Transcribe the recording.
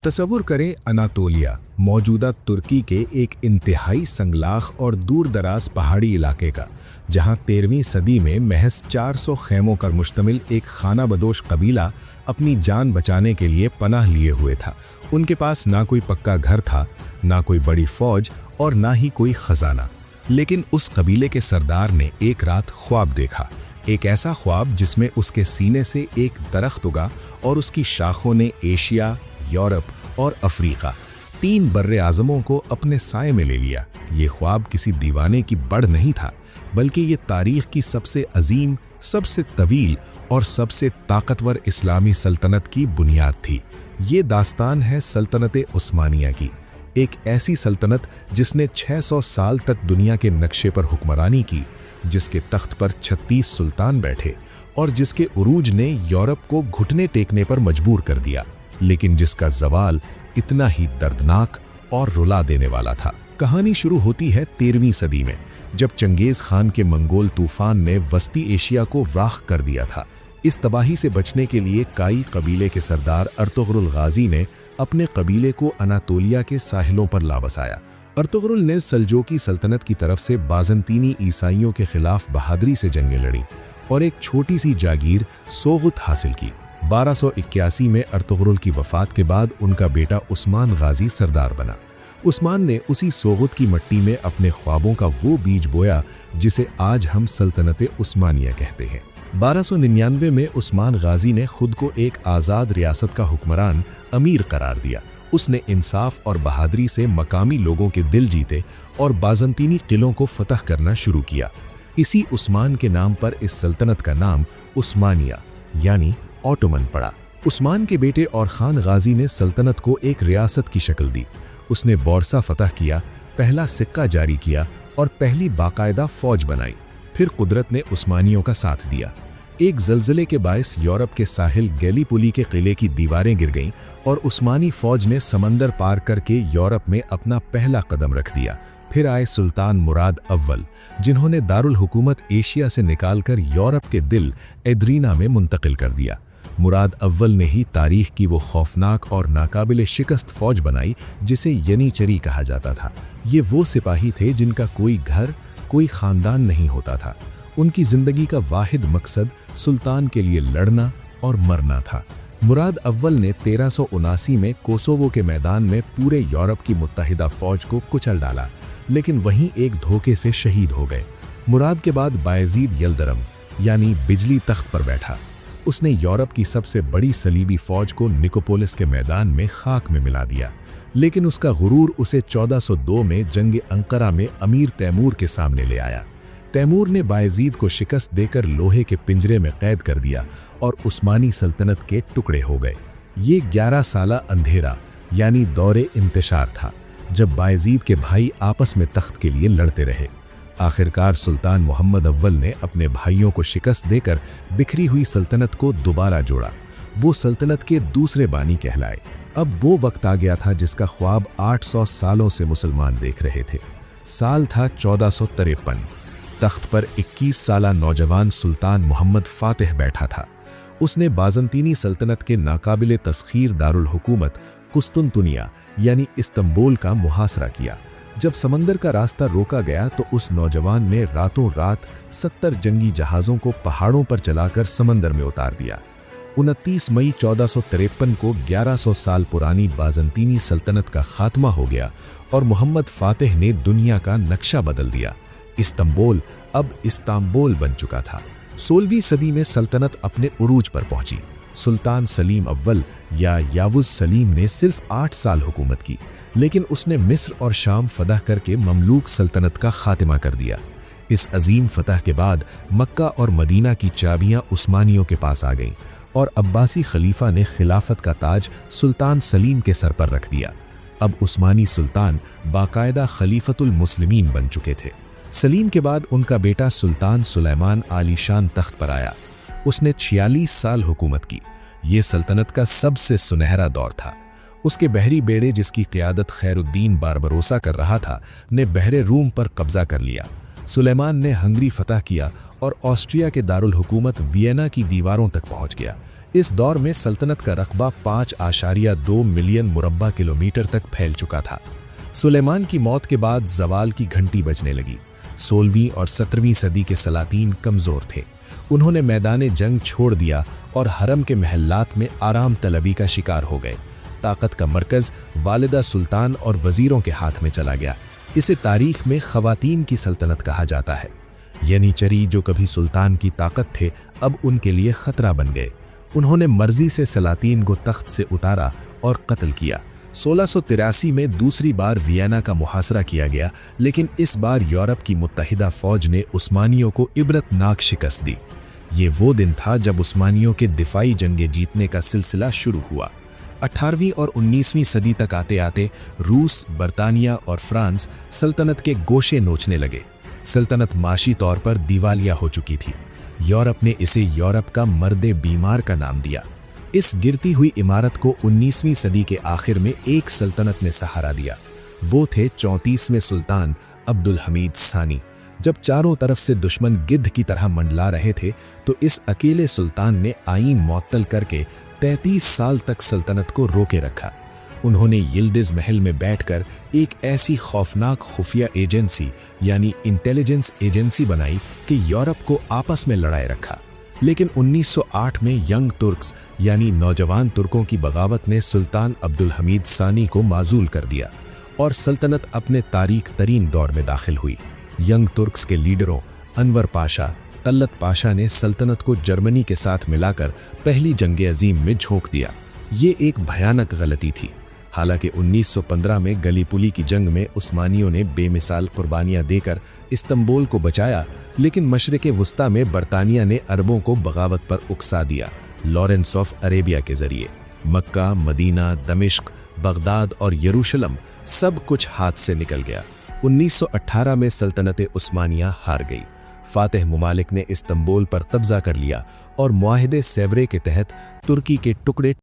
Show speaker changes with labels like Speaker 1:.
Speaker 1: तसव्वुर करें अनातोलिया मौजूदा तुर्की के एक इंतहाई संगलाख और दूर दराज पहाड़ी इलाके का, जहां 13वीं सदी में महज 400 खेमों पर मुश्तमिल एक खाना बदोश कबीला अपनी जान बचाने के लिए पनाह लिए हुए था। उनके पास ना कोई पक्का घर था, ना कोई बड़ी फौज और ना ही कोई खजाना। लेकिन उस कबीले के सरदार ने एक रात ख्वाब देखा, एक ऐसा ख्वाब जिसमें उसके सीने से एक दरख्त उगा और उसकी शाखों ने एशिया, यूरोप और अफ्रीका 3 बर्रे आज़मों को अपने साए में ले लिया। ये ख्वाब किसी दीवाने की बड़ नहीं था, बल्कि ये तारीख की सबसे अजीम, सबसे तवील और सबसे ताकतवर इस्लामी सल्तनत की बुनियाद थी। ये दास्तान है सल्तनत उस्मानिया की, एक ऐसी सल्तनत जिसने 600 साल तक दुनिया के नक्शे पर हुक्मरानी की, जिसके तख्त पर 36 सुल्तान बैठे और जिसके उरूज ने यूरोप को घुटने टेकने पर मजबूर कर दिया, लेकिन जिसका ज़वाल इतना ही दर्दनाक और रुला देने वाला था। कहानी शुरू होती है 13वीं सदी में, जब चंगेज़ खान के मंगोल तूफान ने वस्ती एशिया को राख कर दिया था। इस तबाही से बचने के लिए काई कबीले के सरदार अर्तुगरुल गाजी ने अपने कबीले को अनातोलिया के साहिलों पर ला बसाया। अर्तुगरुल ने सल्जोकी सल्तनत की तरफ से बाज़ंतीनी ईसाइयों के खिलाफ बहादुरी से जंगें लड़ी और एक छोटी सी जागीर सोगुत हासिल की। 1281 में अर्तुगरुल की वफ़ात के बाद उनका बेटा उस्मान गाजी सरदार बना। उस्मान ने उसी सोगुत की मिट्टी में अपने ख्वाबों का वो बीज बोया जिसे आज हम सल्तनत उस्मानिया कहते हैं। 1299 में उस्मान गाजी ने खुद को एक आज़ाद रियासत का हुक्मरान अमीर करार दिया। उसने इंसाफ और बहादुरी से मकामी लोगों के दिल जीते और बाज़ंतीनी किलों को फतह करना शुरू किया। इसी उस्मान के नाम पर इस सल्तनत का नाम उस्मानिया यानी ऑटोमन पड़ा। उस्मान के बेटे और खान गाजी ने सल्तनत को एक रियासत की शक्ल दी। उसने बोरसा फतह किया, पहला सिक्का जारी किया और पहली बाकायदा फौज बनाई। फिर कुदरत ने उस्मानियों का साथ दिया। एक ज़लज़ले के बायस यूरोप के साहिल गैलीपुली के किले की दीवारें गिर गईं और उस्मानी फौज ने समंदर पार करके यूरोप में अपना पहला कदम रख दिया। फिर आए सुल्तान मुराद अव्वल, जिन्होंने दारुल हुकूमत एशिया से निकालकर यूरोप के दिल एद्रीना में मुंतकिल कर दिया। मुराद अव्वल ने ही तारीख की वो खौफनाक और नाकाबिल शिकस्त फौज बनाई जिसे यनीचरी कहा जाता था। ये वो सिपाही थे जिनका कोई घर, कोई ख़ानदान नहीं होता था। उनकी ज़िंदगी का वाहिद मकसद सुल्तान के लिए लड़ना और मरना था। मुराद अव्वल ने 1379 में कोसोवो के मैदान में पूरे यूरोप की मुत्तहिदा फ़ौज को कुचल डाला, लेकिन वहीं एक धोखे से शहीद हो गए। मुराद के बाद बायज़ीद यल्दरम यानी बिजली तख्त पर बैठा। उसने यूरोप की सबसे बड़ी सलीबी फ़ौज को निकोपोलिस के मैदान में खाक में मिला दिया, लेकिन उसका गुरूर उसे 1402 में जंग अंकरा में अमीर तैमूर के सामने ले आया। तैमूर ने बायज़ीद को शिकस्त देकर लोहे के पिंजरे में कैद कर दिया और उस्मानी सल्तनत के टुकड़े हो गए। ये 11 साला अंधेरा यानी दौरे इंतशार था, जब बायज़ीद के भाई आपस में तख्त के लिए लड़ते रहे। आखिरकार सुल्तान मोहम्मद अव्वल ने अपने भाइयों को शिकस्त देकर बिखरी हुई सल्तनत को दोबारा जोड़ा। वो सल्तनत के दूसरे बानी कहलाए। अब वो वक्त आ गया था जिसका ख्वाब 800 सालों से मुसलमान देख रहे थे। साल था 1453। तख्त पर 21 साला नौजवान सुल्तान मोहम्मद फातिह बैठा था। उसने बाज़ंतीनी सल्तनत के नाकाबिले तस्खीर दारुल हुकूमत कुस्तुनतुनिया यानी इस्तांबुल का मुहासरा किया। जब समंदर का रास्ता रोका गया तो उस नौजवान ने रातों रात 70 जंगी जहाज़ों को पहाड़ों पर चलाकर समंदर में उतार दिया। 29 मई 1453 को 1100 साल पुरानी बाज़ंतीनी सल्तनत का खात्मा हो गया और मोहम्मद फातिह ने दुनिया का नक्शा बदल दिया। इस्तांबुल अब इस्तांबुल बन चुका था। 16वीं सदी में सल्तनत अपने उरूज पर पहुंची। सुल्तान सलीम अव्वल या यावुज़ सलीम ने सिर्फ 8 साल हुकूमत की, लेकिन उसने मिस्र और शाम फतह करके ममलूक सल्तनत का खात्मा कर दिया। इस अजीम फतह के बाद मक्का और मदीना की चाबियां उस्मानियों के पास आ गईं और अब्बासी खलीफा ने खिलाफत का ताज सुल्तान सलीम के सर पर रख दिया। अब उस्मानी सुल्तान बाकायदा खलीफतुल मुस्लिमीन बन चुके थे। सलीम के बाद उनका बेटा सुल्तान सुलेमान आलीशान तख्त पर आया। उसने 46 साल हुकूमत की। ये सल्तनत का सबसे सुनहरा दौर था। उसके बहरी बेड़े, जिसकी क़ियादत खैरुद्दीन बारबरोसा कर रहा था, ने बहरे रूम पर कब्जा कर लिया। सुलेमान ने हंगरी फतह किया और ऑस्ट्रिया के दारुल हुकूमत वियना की दीवारों तक पहुंच गया। इस दौर में सल्तनत का रकबा 5.2 मिलियन मुरब्बा किलोमीटर तक फैल चुका था। सुलेमान की मौत के बाद ज़वाल की घंटी बजने लगी। 16वीं और 17वीं सदी के सलातीन कमज़ोर थे। उन्होंने मैदान जंग छोड़ दिया और हरम के महल्लात में आराम तलबी का शिकार हो गए। ताकत का मरकज़ वालिदा सुल्तान और वज़ीरों के हाथ में चला गया। इसे तारीख में ख़वातीन की सल्तनत कहा जाता है। यनीचरी जो कभी सुल्तान की ताकत थे, अब उनके लिए ख़तरा बन गए। उन्होंने मर्जी से सलातीन को तख्त से उतारा और कत्ल किया। 1683 में दूसरी बार वियना का मुहासरा किया गया, लेकिन इस बार यूरोप की मुत्तहिदा फ़ौज ने उस्मानियों को इबरतनाक शिकस्त दी। ये वो दिन था जब उस्मानियों के दिफाई जंगें जीतने का सिलसिला शुरू हुआ। 18वीं और 19वीं सदी तक आते आते रूस, बरतानिया और फ्रांस सल्तनत के गोशे नोचने लगे। सल्तनत माशी तौर पर दिवालिया हो चुकी थी। यूरोप ने इसे यूरोप का मर्दे बीमार का नाम दिया। इस गिरती हुई इमारत को 19वीं सदी के आखिर में एक सल्तनत ने सहारा दिया। वो थे 34वें सुल्तान अब्दुल हमीद सानी। जब चारों तरफ से दुश्मन गिद्ध की तरह मंडला रहे थे, तो इस अकेले सुल्तान ने आईन मुअत्तल करके 33 साल तक सल्तनत को रोके रखा। उन्होंने यिल्दिज़ महल में बैठकर एक ऐसी खौफनाक खुफिया एजेंसी यानी इंटेलिजेंस एजेंसी बनाई कि यूरोप को आपस में लड़ाए रखा। लेकिन 1908 में यंग तुर्क्स यानी नौजवान तुर्कों की बगावत ने सुल्तान अब्दुल हमीद सानी को माजूल कर दिया और सल्तनत अपने तारीख तरीन दौर में दाखिल हुई। यंग तुर्क्स के लीडरों अनवर पाशा, तल्लत पाशा ने सल्तनत को जर्मनी के साथ मिलाकर पहली जंग अजीम में झोंक दिया। ये एक भयानक गलती थी। हालांकि 1915 में गलीपुली की जंग में उस्मानियों ने बेमिसाल कुर्बानियां देकर इस्तंबुल को बचाया, लेकिन मशरिक़े वुस्ता में बरतानिया ने अरबों को बगावत पर उकसा दिया। लॉरेंस ऑफ अरेबिया के जरिए मक्का, मदीना, दमिश्क, बगदाद और यरूशलम सब कुछ हाथ से निकल गया। 1918 में सल्तनत उस्मानिया हार गई। फातिह मुमालिक ने इस्तंबुल पर कब्जा कर लिया और मुआहिदे सेवरे के तहत तुर्की के टुकड़े